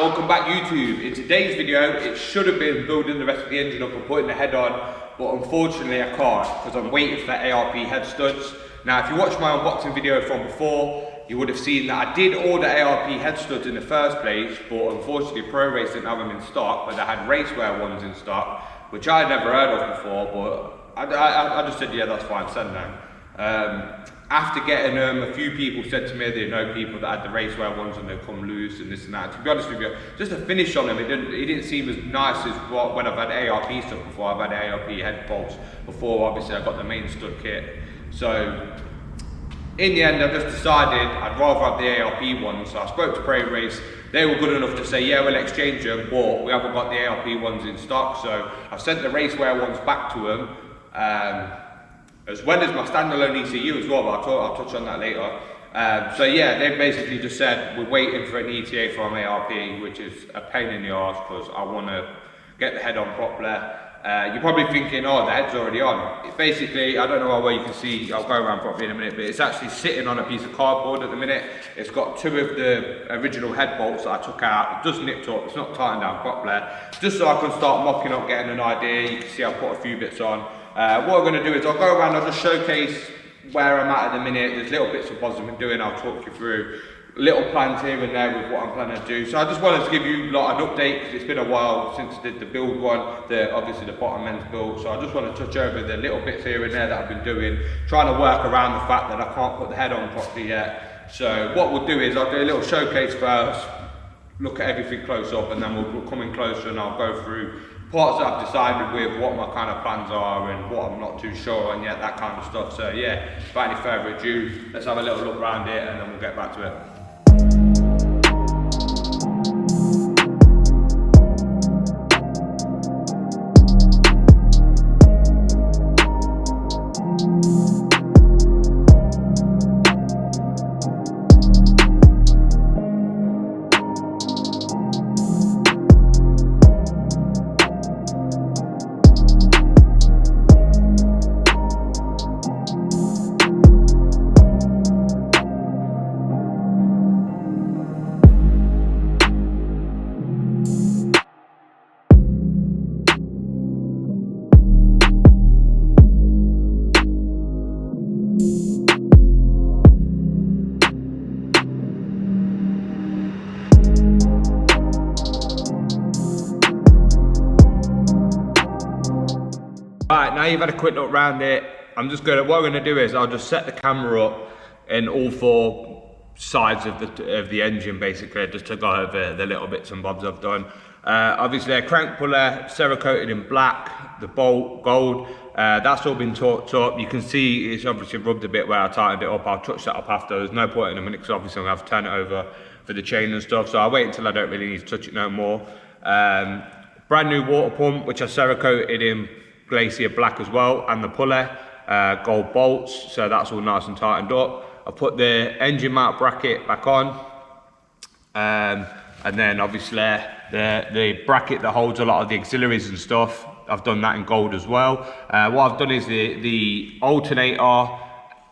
welcome back YouTube. In today's video, it should have been building the rest of the engine up and putting the head on, but unfortunately I can't because I'm waiting for the ARP head studs. Now if you watched my unboxing video from before, you would have seen that I did order ARP head studs in the first place, but unfortunately Pro Race didn't have them in stock, but they had racewear ones in stock, which I had never heard of before, but I just said, yeah, that's fine, send them. After getting them, a few people said to me they know people that had the racewear ones and they come loose and this and that. To be honest with you, just the finish on them, it didn't seem as nice as when I've had ARP stuff before. I've had ARP head bolts before, obviously I got the main stud kit. So in the end I just decided I'd rather have the ARP ones. So I spoke to Pro Race, they were good enough to say, yeah, we'll exchange them, but we haven't got the ARP ones in stock. So I've sent the racewear ones back to them. As well as my standalone ECU as well, but I'll touch on that later. So yeah, they basically just said we're waiting for an ETA from ARP, which is a pain in the arse because I want to get the head on properly. You're probably thinking, oh, the head's already on. It's basically, I don't know where you can see, I'll go around properly in a minute, but it's actually sitting on a piece of cardboard at the minute. It's got two of the original head bolts that I took out. It just nipped up, it's not tightened down properly. Just so I can start mocking up, getting an idea. You can see I've put a few bits on. What I'm going to do is I'll go around, I'll just showcase where I'm at the minute. There's little bits and bobs I've been doing, I'll talk you through little plans here and there with what I'm planning to do. So I just wanted to give you like an update because it's been a while since I did the build one, obviously the bottom end's built. So I just want to touch over the little bits here and there that I've been doing, trying to work around the fact that I can't put the head on properly yet. So what we'll do is I'll do a little showcase first, look at everything close up, and then we'll come in closer and I'll go through parts that I've decided with, what my kind of plans are and what I'm not too sure on yet, that kind of stuff. So yeah, without any further ado, let's have a little look around it and then we'll get back to it. Right, now you've had a quick look around it, what I'm gonna do is I'll just set the camera up in all four sides of the engine basically, just to go over the little bits and bobs I've done. Obviously a crank puller, Cerakoted in black, the bolt gold, that's all been torqued up. You can see it's obviously rubbed a bit where I tightened it up. I'll touch that up after. There's no point in a minute because obviously I'm gonna have to turn it over for the chain and stuff, so I'll wait until I don't really need to touch it no more. Brand new water pump, which I Cerakoted in Glacier black as well, and the pulley, gold bolts, so that's all nice and tightened up. I put the engine mount bracket back on, and then obviously the bracket that holds a lot of the auxiliaries and stuff, I've done that in gold as well. What I've done is the alternator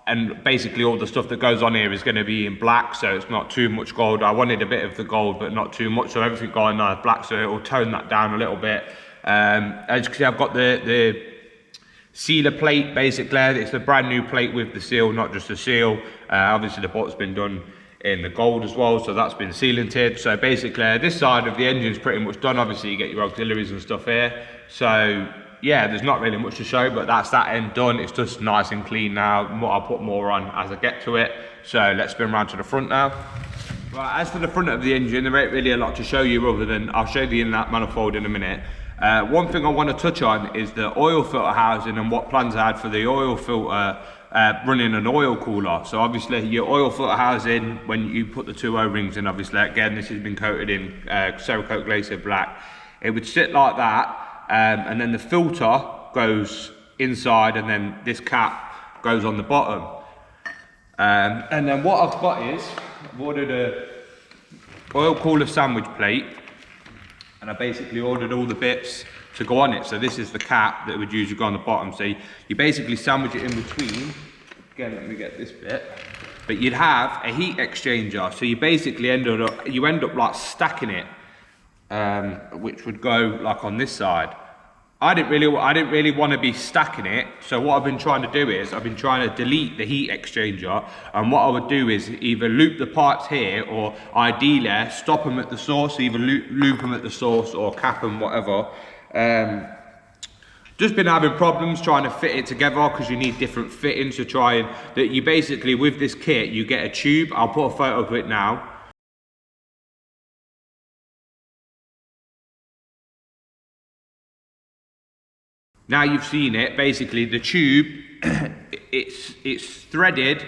and basically all the stuff that goes on here is going to be in black, so it's not too much gold. I wanted a bit of the gold but not too much, so everything going nice black, so it will tone that down a little bit. As you can see, I've got the sealer plate basically. It's a brand new plate with the seal, not just a seal. Obviously the bolt's been done in the gold as well, so that's been sealanted. So basically this side of the engine's pretty much done. Obviously you get your auxiliaries and stuff here, so yeah, there's not really much to show, but that's that end done. It's just nice and clean now. I'll put more on as I get to it. So let's spin around to the front now. Right, as for the front of the engine, there ain't really a lot to show you other than I'll show you the inlet manifold in a minute. One thing I want to touch on is the oil filter housing and what plans I had for the oil filter running an oil cooler. So obviously your oil filter housing, when you put the two O-rings in, obviously again this has been coated in Cerakote Glacier black, it would sit like that, and then the filter goes inside and then this cap goes on the bottom. And then what I've got is I've ordered a oil cooler sandwich plate, and I basically ordered all the bits to go on it. So this is the cap that would usually go on the bottom. So you basically sandwich it in between. Again, let me get this bit. But you'd have a heat exchanger. So you basically end up like stacking it which would go like on this side. I didn't really want to be stacking it, so what I've been trying to do is I've been trying to delete the heat exchanger, and what I would do is either loop the pipes here, or ideally stop them at the source, either loop them at the source or cap them, whatever. Just been having problems trying to fit it together because you need different fittings to try and, that you basically, with this kit, you get a tube. I'll put a photo of it now. Now you've seen it, basically the tube, it's threaded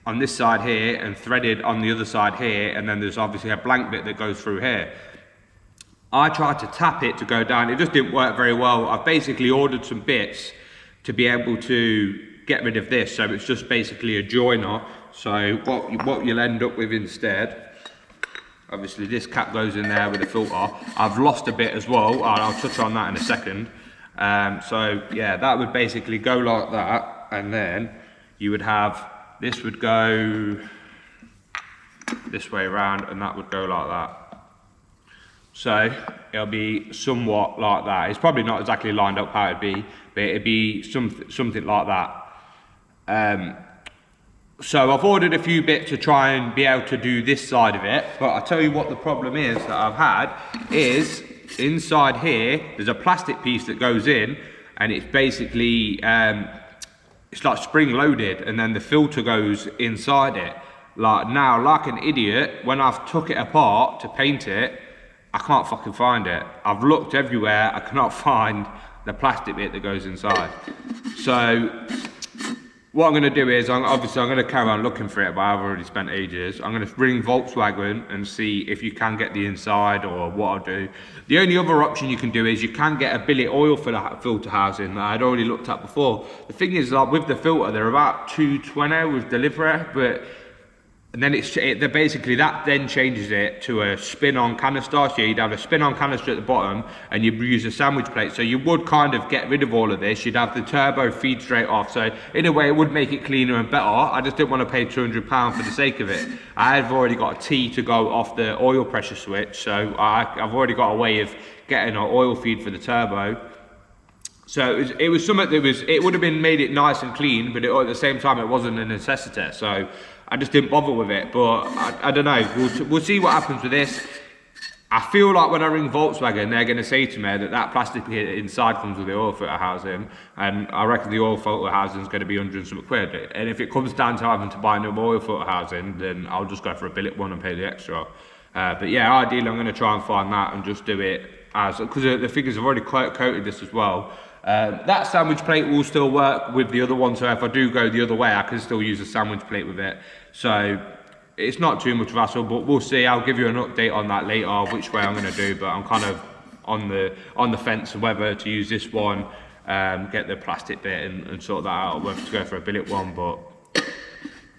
on this side here and threaded on the other side here, and then there's obviously a blank bit that goes through here. I tried to tap it to go down, it just didn't work very well. I've basically ordered some bits to be able to get rid of this, so it's just basically a joiner. So what you'll end up with instead, obviously this cap goes in there with a filter. I've lost a bit as well, I'll touch on that in a second. So yeah, that would basically go like that, and then you would have, this would go this way around, and that would go like that. So it'll be somewhat like that. It's probably not exactly lined up how it'd be, but it'd be something like that. So I've ordered a few bits to try and be able to do this side of it, but I'll tell you what the problem is that I've had is, inside here there's a plastic piece that goes in, and it's basically it's like spring loaded, and then the filter goes inside it. Like now, like an idiot, when I've took it apart to paint it, I can't fucking find it. I've looked everywhere, I cannot find the plastic bit that goes inside. So what I'm going to do is, obviously I'm going to carry on looking for it, but I've already spent ages. I'm going to ring Volkswagen and see if you can get the inside, or what I'll do. The only other option you can do is you can get a billet oil for the filter housing that I'd already looked at before. The thing is, like with the filter, they're about $220 with delivery, but and then basically that then changes it to a spin-on canister. So you'd have a spin-on canister at the bottom, and you'd use a sandwich plate. So you would kind of get rid of all of this. You'd have the turbo feed straight off. So in a way, it would make it cleaner and better. I just didn't want to pay £200 for the sake of it. I've already got a T to go off the oil pressure switch, so I've already got a way of getting an oil feed for the turbo. So it was something that it would have been made it nice and clean, but at the same time, it wasn't a necessity. So I just didn't bother with it, but I don't know, we'll see what happens with this. I feel like when I ring Volkswagen, they're going to say to me that plastic inside comes with the oil filter housing, and I reckon the oil filter housing is going to be 100 and something quid. And if it comes down to having to buy new oil filter housing, then I'll just go for a billet one and pay the extra. But yeah, ideally I'm going to try and find that and just do it as, because the figures have already coated this as well. That sandwich plate will still work with the other one, so if I do go the other way, I can still use a sandwich plate with it. So it's not too much hassle, but we'll see. I'll give you an update on that later, which way I'm going to do, but I'm kind of on the fence whether to use this one, get the plastic bit and sort that out, or whether to go for a billet one, but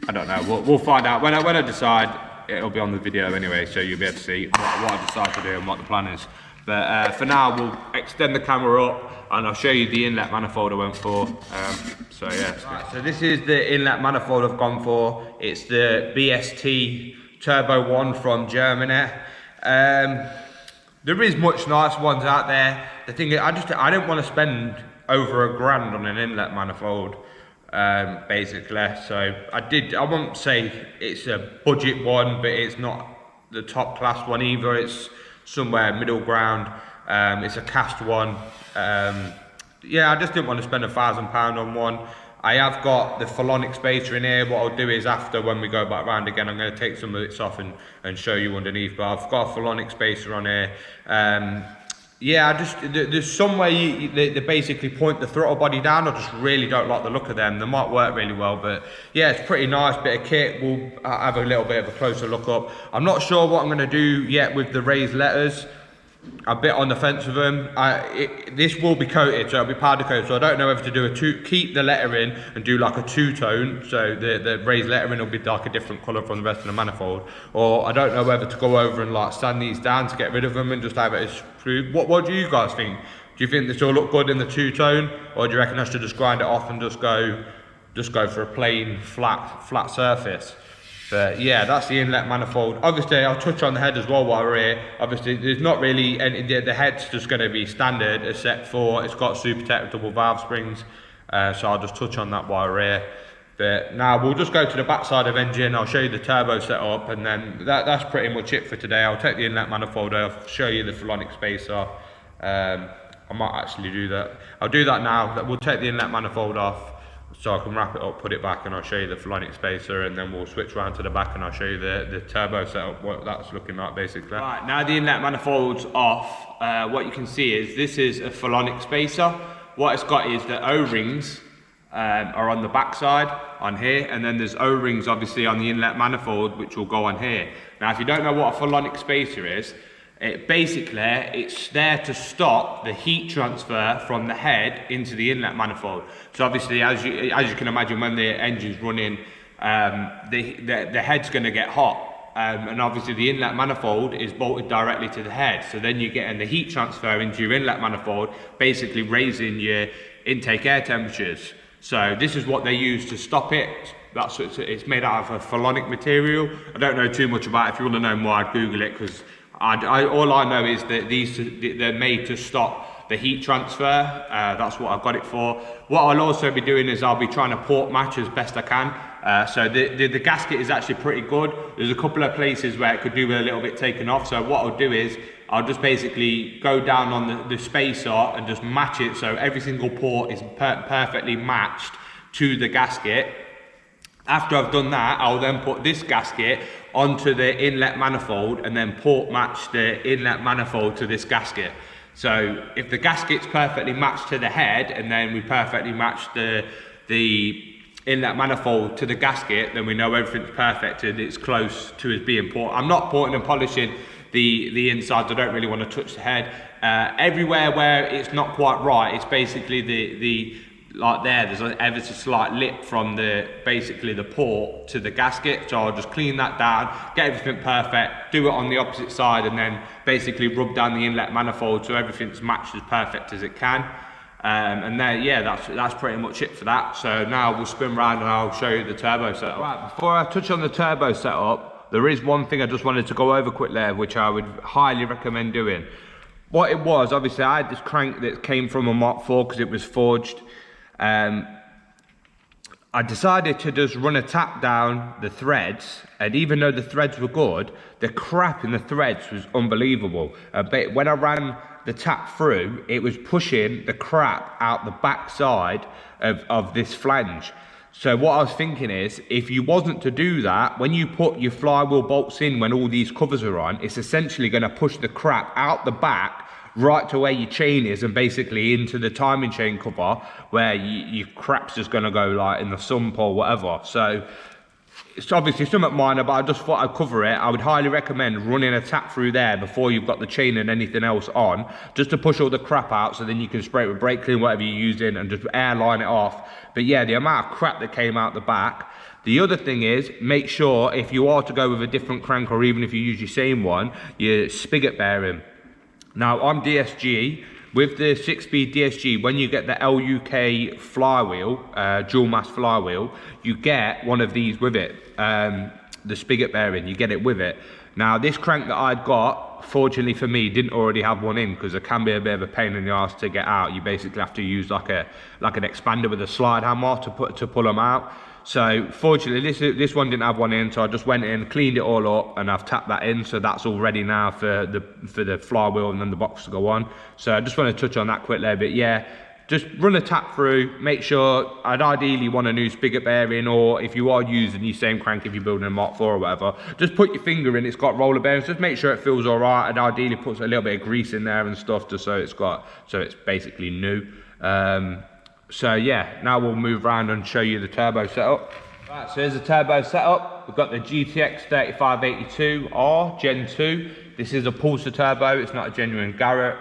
I don't know. We'll find out. When I decide, it'll be on the video anyway, so you'll be able to see what I decide to do and what the plan is. But for now, we'll extend the camera up and I'll show you the inlet manifold I went for. So yeah. Right, so this is the inlet manifold I've gone for. It's the BST Turbo 1 from Germany. There is much nice ones out there. The thing is, I don't want to spend over £1,000 on an inlet manifold, basically. So I won't say it's a budget one, but it's not the top class one either. It's somewhere middle ground. It's a cast one. Yeah, I just didn't want to spend £1,000 on one. I have got the Phalonic spacer in here. What I'll do is, after, when we go back round again, I'm going to take some of this off and show you underneath, but I've got a Phalonic spacer on here. Yeah, there's some way they basically point the throttle body down. I just really don't like the look of them. They might work really well, but yeah, it's pretty nice bit of kit. We'll have a little bit of a closer look up. I'm not sure what I'm going to do yet with the raised letters. A bit on the fence with them. This will be coated, so it'll be powder coated, so I don't know whether to do keep the lettering and do like a two-tone, so the raised lettering will be like a different colour from the rest of the manifold, or I don't know whether to go over and like sand these down to get rid of them and just have it as smooth. What do you guys think? Do you think this will look good in the two-tone, or do you reckon I should just grind it off and just go for a plain flat surface? But yeah, that's the inlet manifold. Obviously, I'll touch on the head as well while we're here. Obviously, there's not really any, the head's just going to be standard, except for it's got super tech double valve springs. So I'll just touch on that while we're here. But now we'll just go to the back side of engine. I'll show you the turbo setup, and then that's pretty much it for today. I'll take the inlet manifold off, show you the Flonic spacer. I might actually do that. I'll do that now. We'll take the inlet manifold off, so I can wrap it up, put it back, and I'll show you the Flonic spacer, and then we'll switch around to the back and I'll show you the turbo setup, what that's looking like basically. Right, now the inlet manifold's off, what you can see is this is a Flonic spacer. What it's got is the O-rings are on the back side, on here, and then there's O-rings obviously on the inlet manifold, which will go on here. Now if you don't know what a Flonic spacer is, it's there to stop the heat transfer from the head into the inlet manifold. So obviously, as you can imagine, when the engine's running, the head's going to get hot, and obviously the inlet manifold is bolted directly to the head. So then you're getting the heat transfer into your inlet manifold, basically raising your intake air temperatures. So this is what they use to stop it. It's made out of a Flonic material. I don't know too much about it. If you want to know more, I'd Google it, because all I know is that they're made to stop the heat transfer. That's what I've got it for. What I'll also be doing is I'll be trying to port match as best I can. So the gasket is actually pretty good. There's a couple of places where it could do with a little bit taken off. So what I'll do is I'll just basically go down on the spacer and just match it so every single port is perfectly matched to the gasket. After I've done that, I'll then put this gasket onto the inlet manifold and then port match the inlet manifold to this gasket. So if the gasket's perfectly matched to the head, and then we perfectly match the inlet manifold to the gasket, then we know everything's perfect and it's close to us being ported. I'm not porting and polishing the insides. I don't really want to touch the head. Everywhere where it's not quite right, it's basically like there's ever so slight lip from basically the port to the gasket. So I'll just clean that down, get everything perfect, do it on the opposite side, and then basically rub down the inlet manifold so everything's matched as perfect as it can. And then yeah, that's pretty much it for that. So now we'll spin around and I'll show you the turbo setup. Right, before I touch on the turbo setup, there is one thing I just wanted to go over quickly, which I would highly recommend doing. What it was, obviously I had this crank that came from a Mark IV because it was forged. I decided to just run a tap down the threads, and even though the threads were good, the crap in the threads was unbelievable. But when I ran the tap through, it was pushing the crap out the back side of this flange. So what I was thinking is, if you wasn't to do that, when you put your flywheel bolts in, when all these covers are on, it's essentially going to push the crap out the back right to where your chain is, and basically into the timing chain cover where your crap's just going to go like in the sump or whatever. So it's obviously somewhat minor, but I just thought I'd cover it. I would highly recommend running a tap through there before you've got the chain and anything else on, just to push all the crap out, so then you can spray it with brake clean, whatever you're using, and just airline it off. But yeah, the amount of crap that came out the back. The other thing is, make sure if you are to go with a different crank, or even if you use your same one, your spigot bearing. Now on DSG, with the 6-speed DSG, when you get the LUK flywheel, dual mass flywheel, you get one of these with it, the spigot bearing, you get it with it. Now this crank that I'd got, fortunately for me, didn't already have one in, because it can be a bit of a pain in the arse to get out. You basically have to use like an expander with a slide hammer to pull them out. So fortunately this one didn't have one in, so I just went in, cleaned it all up, and I've tapped that in, so that's all ready now for the flywheel and then the box to go on. So I just want to touch on that quickly. But yeah, just run a tap through, make sure. I'd ideally want a new spigot bearing, or if you are using your same crank, if you're building a Mark IV or whatever, just put your finger in, it's got roller bearings, just make sure it feels all right, and ideally put a little bit of grease in there and stuff, just so it's basically new. So yeah, now we'll move around and show you the turbo setup. Right, so here's the turbo setup. We've got the GTX 3582R Gen 2. This is a Pulsar turbo, it's not a genuine Garrett.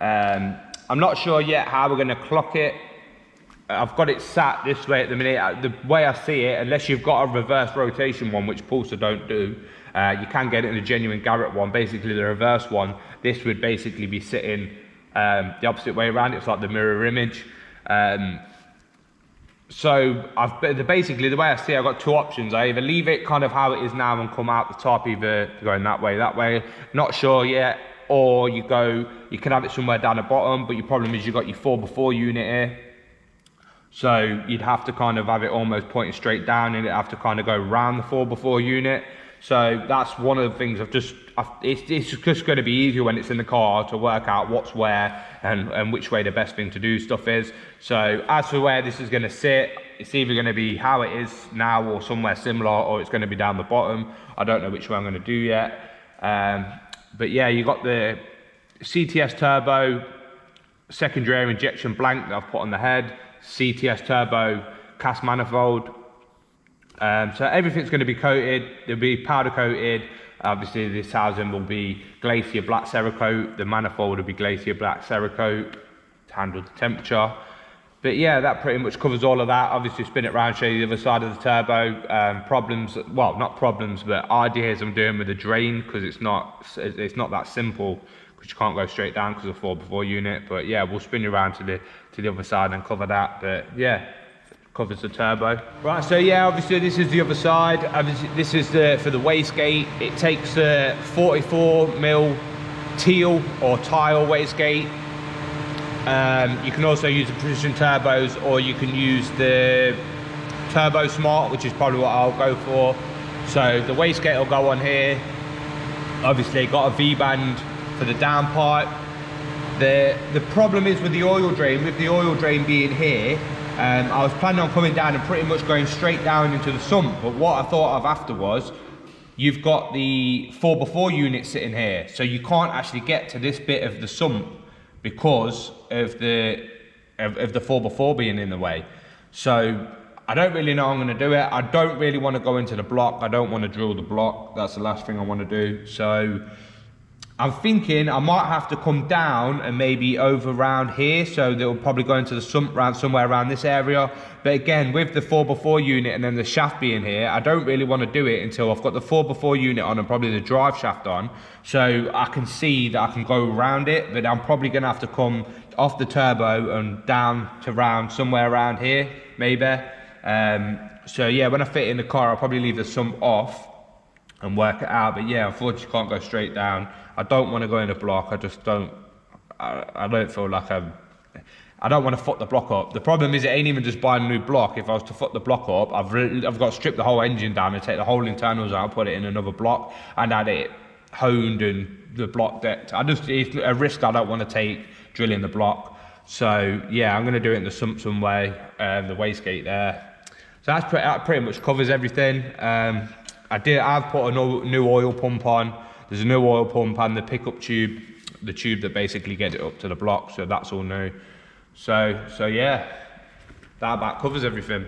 I'm not sure yet how we're going to clock it. I've got it sat this way at the minute. The way I see it, unless you've got a reverse rotation one, which Pulsar don't do, you can get it in a genuine Garrett one. Basically the reverse one, this would basically be sitting the opposite way around. It's like the mirror image. So basically the way I see it, I've got two options. I either leave it kind of how it is now and come out the top, either going that way, not sure yet, or you can have it somewhere down the bottom, but your problem is you've got your 4x4 unit here. So you'd have to kind of have it almost pointing straight down, and it'd have to kind of go around the 4x4 unit. So that's one of the things it's just going to be easier when it's in the car to work out what's where and which way the best thing to do stuff is. So as for where this is going to sit, it's either going to be how it is now or somewhere similar, or it's going to be down the bottom. I don't know which way I'm going to do yet. But yeah, you got the CTS turbo, secondary air injection blank that I've put on the head, CTS turbo cast manifold. So everything's going to be coated. There'll be powder coated. Obviously this housing will be glacier black Cerakote. The manifold will be glacier black Cerakote to handle the temperature. But yeah, that pretty much covers all of that. Obviously spin it around, show you the other side of the turbo. Problems, well, not problems, but ideas I'm doing with the drain, because it's not that simple, because you can't go straight down because of 4x4 unit. But yeah, we'll spin you around to the other side and cover that. But yeah, covers the turbo. Right, so yeah, obviously this is the other side. Obviously, this is for the wastegate. It takes a 44mm teal or tile wastegate. You can also use the precision turbos, or you can use the Turbo Smart, which is probably what I'll go for. So the wastegate will go on here. Obviously got a V-band for the downpipe. The problem is with the oil drain being here, I was planning on coming down and pretty much going straight down into the sump, but what I thought of after was, you've got the 4x4 unit sitting here, so you can't actually get to this bit of the sump because of the 4x4 being in the way. So I don't really know how I'm going to do it. I don't really want to go into the block. I don't want to drill the block. That's the last thing I want to do. So I'm thinking I might have to come down and maybe over around here, so they'll probably go into the sump round somewhere around this area. But again, with the 4x4 unit and then the shaft being here, I don't really want to do it until I've got the 4x4 unit on and probably the drive shaft on, so I can see that I can go around it. But I'm probably going to have to come off the turbo and down to round somewhere around here, maybe. So yeah, when I fit it in the car, I'll probably leave the sump off and work it out. But yeah, unfortunately you can't go straight down. I don't want to go in a block. I just don't, I don't feel like I don't want to foot the block up. The problem is it ain't even just buying a new block. If I was to foot the block up, I've got to strip the whole engine down and take the whole internals out, put it in another block and add it honed and the block decked. It's a risk I don't want to take drilling the block. So yeah, I'm going to do it in the sump some way, the wastegate there. So that pretty much covers everything. I've put a new oil pump on. There's a new oil pump and the pickup tube, the tube that basically gets it up to the block, so that's all new. So yeah, that about covers everything.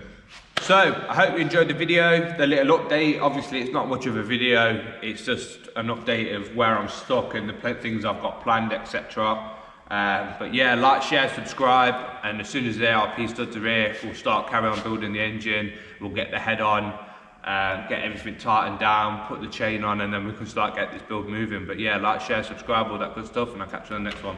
So I hope you enjoyed the video, the little update. Obviously it's not much of a video, it's just an update of where I'm stuck and the things I've got planned, etc. But yeah, like, share, subscribe, and as soon as the ARP studs are here, we'll start carrying on building the engine. We'll get the head on, get everything tightened down, put the chain on, and then we can start getting this build moving. But yeah, like, share, subscribe, all that good stuff, and I'll catch you on the next one.